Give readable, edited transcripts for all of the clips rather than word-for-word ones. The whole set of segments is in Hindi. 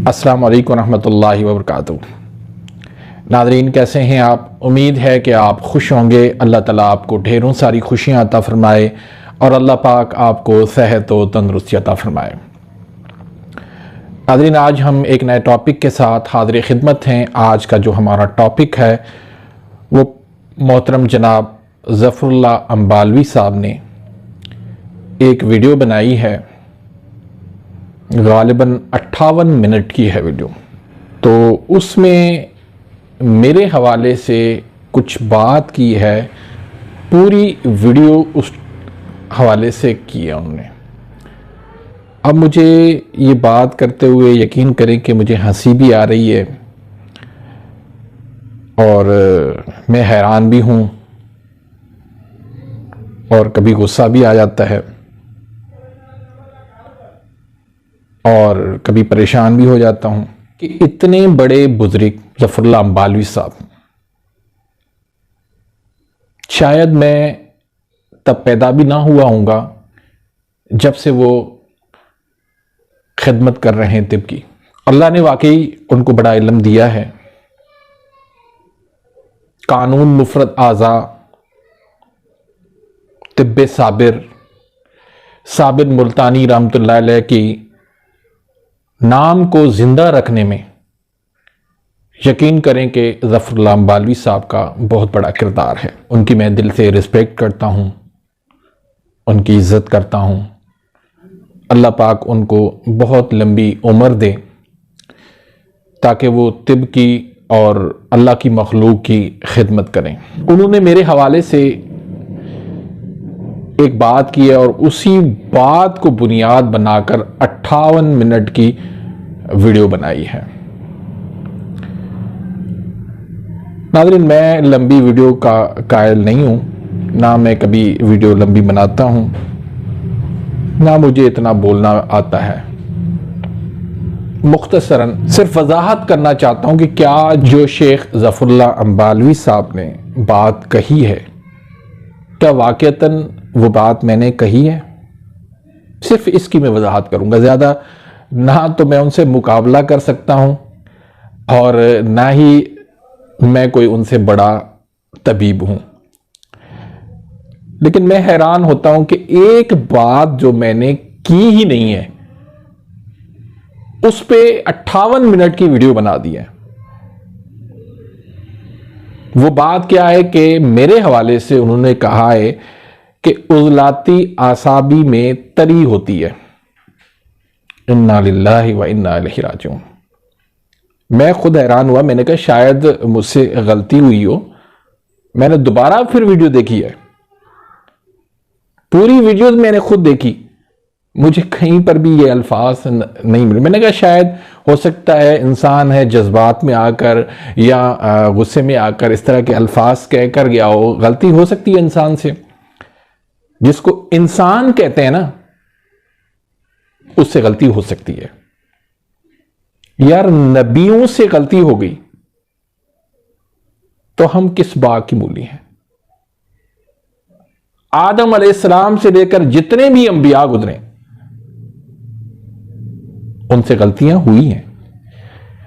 अस्सलाम वालेकुम रहमतुल्लाहि व बरकातुहू। नाज़रीन, कैसे हैं आप? उम्मीद है कि आप खुश होंगे। अल्लाह ताला आपको ढेरों सारी खुशियाँ अता फ़रमाए और अल्लाह पाक आपको सेहत व तंदुरुस्ती अता फ़रमाए। नाज़रीन, आज हम एक नए टॉपिक के साथ हाज़िर खिदमत हैं। आज का जो हमारा टॉपिक है वो मोहतरम जनाब ज़फ़रुल्लाह अंबालवी साहब ने एक वीडियो बनाई है, गालिबन 58 मिनट की है वीडियो। तो उसमें मेरे हवाले से कुछ बात की है, पूरी वीडियो उस हवाले से की है उन्होंने। अब मुझे ये बात करते हुए यकीन करें कि मुझे हंसी भी आ रही है और मैं हैरान भी हूँ और कभी गुस्सा भी आ जाता है और कभी परेशान भी हो जाता हूँ कि इतने बड़े बुजुर्ग ज़फ़रुल्लाह अंबालवी साहब, शायद मैं तब पैदा भी ना हुआ हूँगा जब से वो खिदमत कर रहे हैं तिब की। अल्लाह ने वाकई उनको बड़ा इल्म दिया है। कानून मुफरद आज़ा, तिब्बे साबिर मुल्तानी रहमतुल्लाह अलैह की नाम को जिंदा रखने में यकीन करें कि ज़फ़रुल्लाह अंबालवी साहब का बहुत बड़ा किरदार है। उनकी मैं दिल से रिस्पेक्ट करता हूँ, उनकी इज़्ज़त करता हूँ। अल्लाह पाक उनको बहुत लंबी उम्र दे ताकि वो तिब की और अल्लाह की मखलूक की खिदमत करें। उन्होंने मेरे हवाले से एक बात की है और उसी बात को बुनियाद बनाकर 58 मिनट की वीडियो बनाई है। नाज़रीन, मैं लंबी वीडियो का कायल नहीं हूँ, ना मैं कभी वीडियो लंबी बनाता हूँ, ना मुझे इतना बोलना आता है। मुख्तसरन सिर्फ वजाहत करना चाहता हूँ कि क्या जो शेख ज़फ़रुल्लाह अंबालवी साहब ने बात कही है, क्या वाक़तन वो बात मैंने कही है। सिर्फ इसकी मैं वजाहत करूँगा, ज़्यादा ना तो मैं उनसे मुकाबला कर सकता हूँ और ना ही मैं कोई उनसे बड़ा तबीब हूँ। लेकिन मैं हैरान होता हूँ कि एक बात जो मैंने की ही नहीं है उस पे 58 मिनट की वीडियो बना दी है। वो बात क्या है कि मेरे हवाले से उन्होंने कहा है कि उज़लाती आसाबी में तरी होती है। इन्ना लिल्लाहि व इन्ना इलैहि राजिऊन। मैं खुद हैरान हुआ, मैंने कहा शायद मुझसे गलती हुई हो। मैंने दोबारा फिर वीडियो देखी है, पूरी वीडियो मैंने खुद देखी, मुझे कहीं पर भी ये अल्फाज नहीं मिले। मैंने कहा शायद हो सकता है इंसान है, जज्बात में आकर या गुस्से में आकर इस तरह के अल्फाज कह कर गया हो, गलती हो सकती है इंसान से। जिसको इंसान कहते हैं ना, उससे गलती हो सकती है। यार, नबियों से गलती हो गई तो हम किस बाग की मूली हैं। आदम अलैहिस्सलाम से लेकर जितने भी अंबिया गुजरे उनसे गलतियां हुई हैं।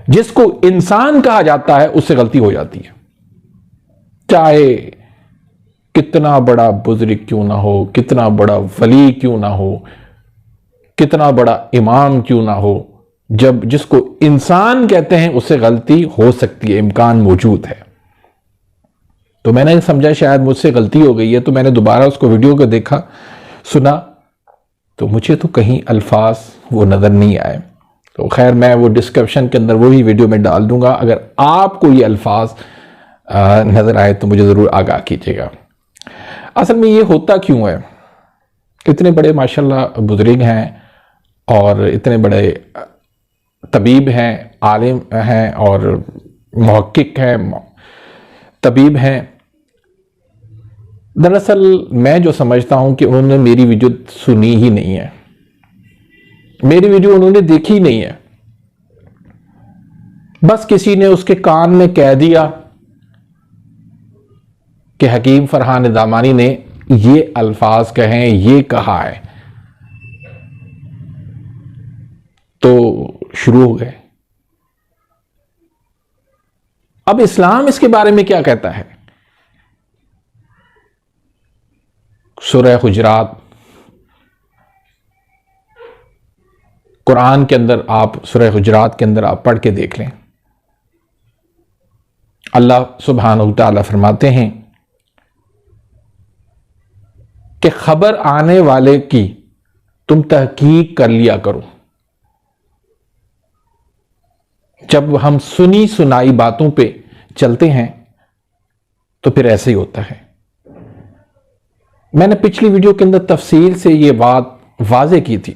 जिसको इंसान कहा जाता है उससे गलती हो जाती है, चाहे कितना बड़ा बुजुर्ग क्यों ना हो, कितना बड़ा वली क्यों ना हो, कितना बड़ा इमाम क्यों ना हो। जब जिसको इंसान कहते हैं उससे गलती हो सकती है, इम्कान मौजूद है। तो मैंने समझा शायद मुझसे गलती हो गई है, तो मैंने दोबारा उसको वीडियो को देखा, सुना, तो मुझे तो कहीं अल्फाज वो नज़र नहीं आए। तो खैर, मैं वो डिस्क्रिप्शन के अंदर वही वीडियो में डाल दूंगा। अगर आपको ये अल्फाज नज़र आए तो मुझे ज़रूर आगाह कीजिएगा। असल में ये होता क्यों है? इतने बड़े माशाल्लाह बुजुर्ग हैं और इतने बड़े तबीब हैं, आलिम हैं और मुहक्किक हैं, तबीब हैं। दरअसल मैं जो समझता हूं कि उन्होंने मेरी वीडियो सुनी ही नहीं है, मेरी वीडियो उन्होंने देखी नहीं है। बस किसी ने उसके कान में कह दिया कि हकीम फरहान दामानी ने ये अल्फाज कहें, ये कहा है, तो शुरू हो गए। अब इस्लाम इसके बारे में क्या कहता है? सूरह हुजरात, कुरान के अंदर आप सूरह हुजरात के अंदर आप पढ़ के देख लें। अल्लाह सुब्हानहू तआला फरमाते हैं कि खबर आने वाले की तुम तहकीक कर लिया करो। जब हम सुनी सुनाई बातों पे चलते हैं तो फिर ऐसे ही होता है। मैंने पिछली वीडियो के अंदर तफसील से यह बात वाज़े की थी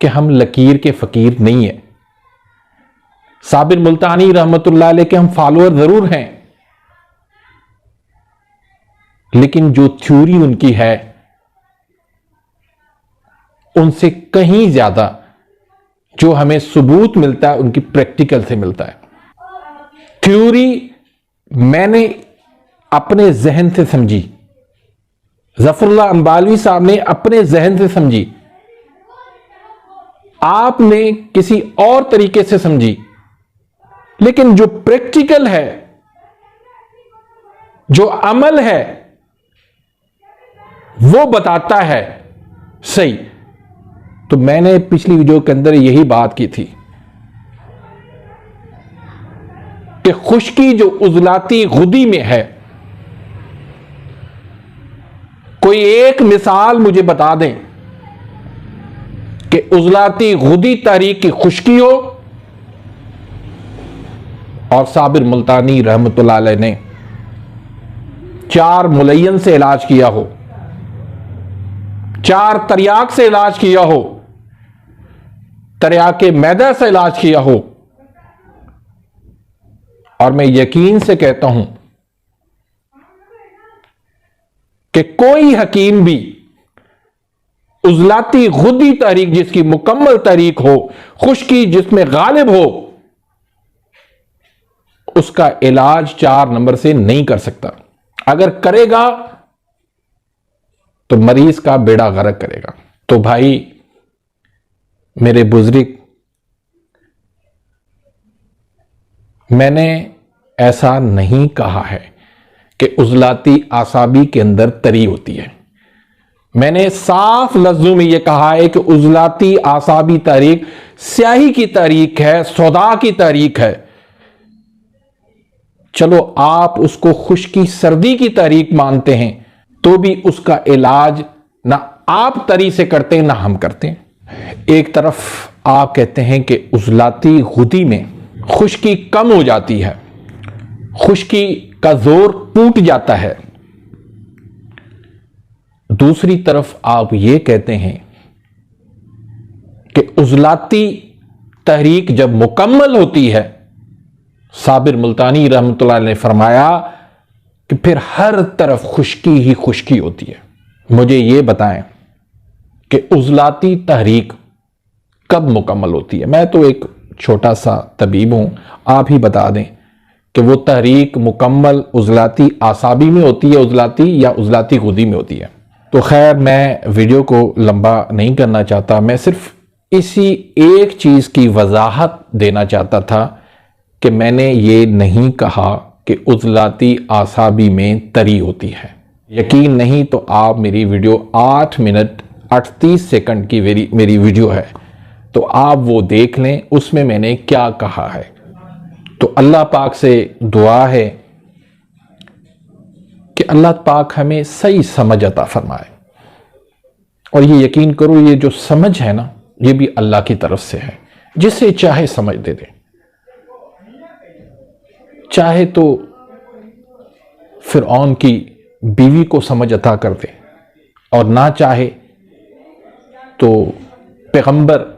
कि हम लकीर के फकीर नहीं है। साबिर मुल्तानी रहमतुल्लाह अलैह के हम फॉलोअर जरूर हैं, लेकिन जो थ्योरी उनकी है उनसे कहीं ज्यादा जो हमें सबूत मिलता है उनकी प्रैक्टिकल से मिलता है। थ्योरी मैंने अपने जहन से समझी, ज़फरुल्लाह अंबालवी साहब ने अपने जहन से समझी, आपने किसी और तरीके से समझी, लेकिन जो प्रैक्टिकल है, जो अमल है, वो बताता है सही। तो मैंने पिछली वीडियो के अंदर यही बात की थी कि खुश्की जो उजलाती गुदी में है, कोई एक मिसाल मुझे बता दें कि उजलाती गुदी तहरीक की खुश्की हो और साबिर मुल्तानी रहमतुल्लाह अलैह ने 4 मुलय्यन से इलाज किया हो, 4 तरियाक से इलाज किया हो, तरियाके मैदा से इलाज किया हो। और मैं यकीन से कहता हूं कि कोई हकीम भी उजलाती गुदी तहरीक जिसकी मुकम्मल तहरीक हो, खुश्की जिसमें गालिब हो, उसका इलाज 4 नंबर से नहीं कर सकता। अगर करेगा तो मरीज का बेड़ा गर्क करेगा। तो भाई मेरे बुजुर्ग, मैंने ऐसा नहीं कहा है कि उजलाती आसाबी के अंदर तरी होती है। मैंने साफ लफ्जों में यह कहा है कि उजलाती आसाबी तहरीक स्याही की तहरीक है, सौदा की तहरीक है। चलो आप उसको खुश्की सर्दी की तहरीक मानते हैं, तो भी उसका इलाज ना आप तरी से करते हैं ना हम करते हैं। एक तरफ आप कहते हैं कि उजलाती गुदी में खुश्की कम हो जाती है, खुश्की का जोर टूट जाता है। दूसरी तरफ आप ये कहते हैं कि उजलाती तहरीक जब मुकम्मल होती है, साबिर मुल्तानी रहमतुल्लाह ने फरमाया कि फिर हर तरफ खुश्की ही खुश्की होती है। मुझे ये बताएं कि उजलाती तहरीक कब मुकम्मल होती है? मैं तो एक छोटा सा तबीब हूं, आप ही बता दें कि वो तहरीक मुकम्मल उजलाती आसाबी में होती है, उजलाती या उजलाती गुदी में होती है। तो खैर मैं वीडियो को लंबा नहीं करना चाहता, मैं सिर्फ इसी एक चीज की वजाहत देना चाहता था कि मैंने ये नहीं कहा कि उजलाती आसाबी में तरी होती है। यकीन नहीं तो आप मेरी वीडियो 8 मिनट 38 सेकंड की मेरी वीडियो है, तो आप वो देख लें, उसमें मैंने क्या कहा है। तो अल्लाह पाक से दुआ है कि अल्लाह पाक हमें सही समझ अता फरमाए। और ये यकीन करो, ये जो समझ है ना, ये भी अल्लाह की तरफ से है। जिसे चाहे समझ दे दे, चाहे तो फिरौन की बीवी को समझ अता कर दे, और ना चाहे तो पैगंबर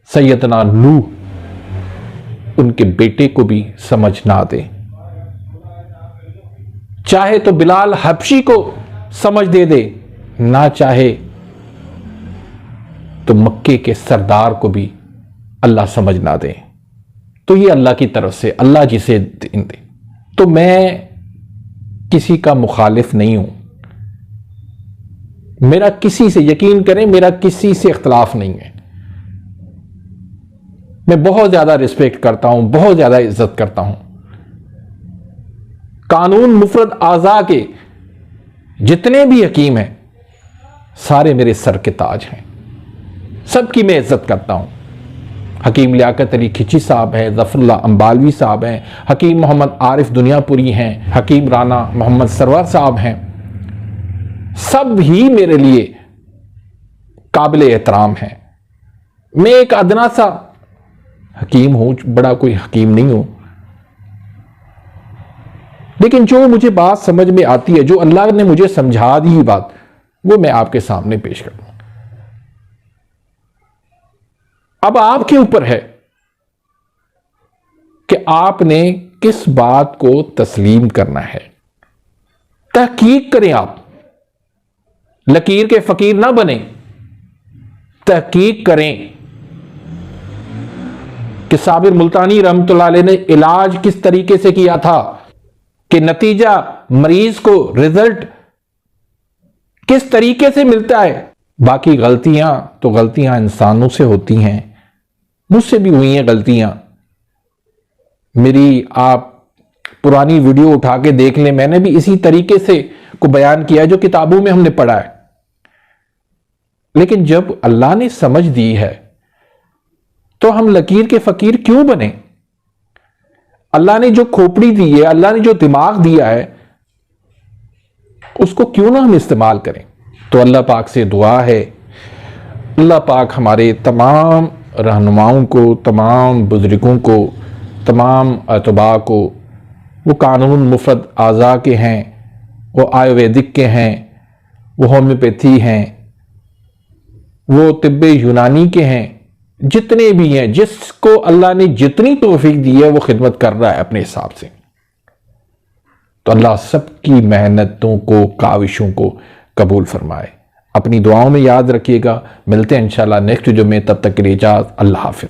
सैयदना नूह उनके बेटे को भी समझ ना दे, चाहे तो बिलाल हबशी को समझ दे दे, ना चाहे तो मक्के के सरदार को भी अल्लाह समझ ना दे। तो ये अल्लाह की तरफ से, अल्लाह जिसे दे। तो मैं किसी का मुखालिफ नहीं हूं, मेरा किसी से, यकीन करें, मेरा किसी से इख्तलाफ नहीं है। मैं बहुत ज्यादा रिस्पेक्ट करता हूं, बहुत ज्यादा इज्जत करता हूं। कानून मुफरद आज़ा के जितने भी हकीम हैं सारे मेरे सर के ताज हैं, सबकी मैं इज्जत करता हूं। हकीम लियाकत अली खिची साहब हैं, ज़फ़रुल्लाह अंबालवी साहब हैं, हकीम मोहम्मद आरिफ दुनियापुरी हैं, हकीम राना मोहम्मद सरवर साहब हैं, सब ही मेरे लिए काबिल एहतराम हैं। मैं एक अदना सा हकीम हूं, बड़ा कोई हकीम नहीं हूं, लेकिन जो मुझे बात समझ में आती है, जो अल्लाह ने मुझे समझा दी बात, वो मैं आपके सामने पेश करूं। अब आपके ऊपर है कि आपने किस बात को तस्लीम करना है। तहकीक करें, आप लकीर के फकीर ना बने, तहकीक करें कि साबिर मुल्तानी रहमतुल्लाह अलैह ने इलाज किस तरीके से किया था, कि नतीजा मरीज को रिजल्ट किस तरीके से मिलता है। बाकी गलतियां तो गलतियां इंसानों से होती हैं, मुझसे भी हुई हैं गलतियां। मेरी आप पुरानी वीडियो उठा के देख लें, मैंने भी इसी तरीके से को बयान किया जो किताबों में हमने पढ़ा है। लेकिन जब अल्लाह ने समझ दी है तो हम लकीर के फकीर क्यों बने? अल्लाह ने जो खोपड़ी दी है, अल्लाह ने जो दिमाग दिया है, उसको क्यों ना हम इस्तेमाल करें। तो अल्लाह पाक से दुआ है, अल्लाह पाक हमारे तमाम रहनुमाओं को, तमाम बुजुर्गों को, तमाम अतबा को, वो कानून मुफरद आज़ा के हैं, वो आयुर्वेदिक के हैं, वो होम्योपैथी हैं, वो तिब्बे यूनानी के हैं, जितने भी हैं, जिसको अल्लाह ने जितनी तौफीक दी है वो खिदमत कर रहा है अपने हिसाब से। तो अल्लाह सबकी मेहनतों को, काविशों को कबूल फरमाए। अपनी दुआओं में याद रखिएगा। मिलते हैं इंशाल्लाह नेक्स्ट वीडियो में, तब तक के लिए इजाज़त। अल्लाह हाफिज।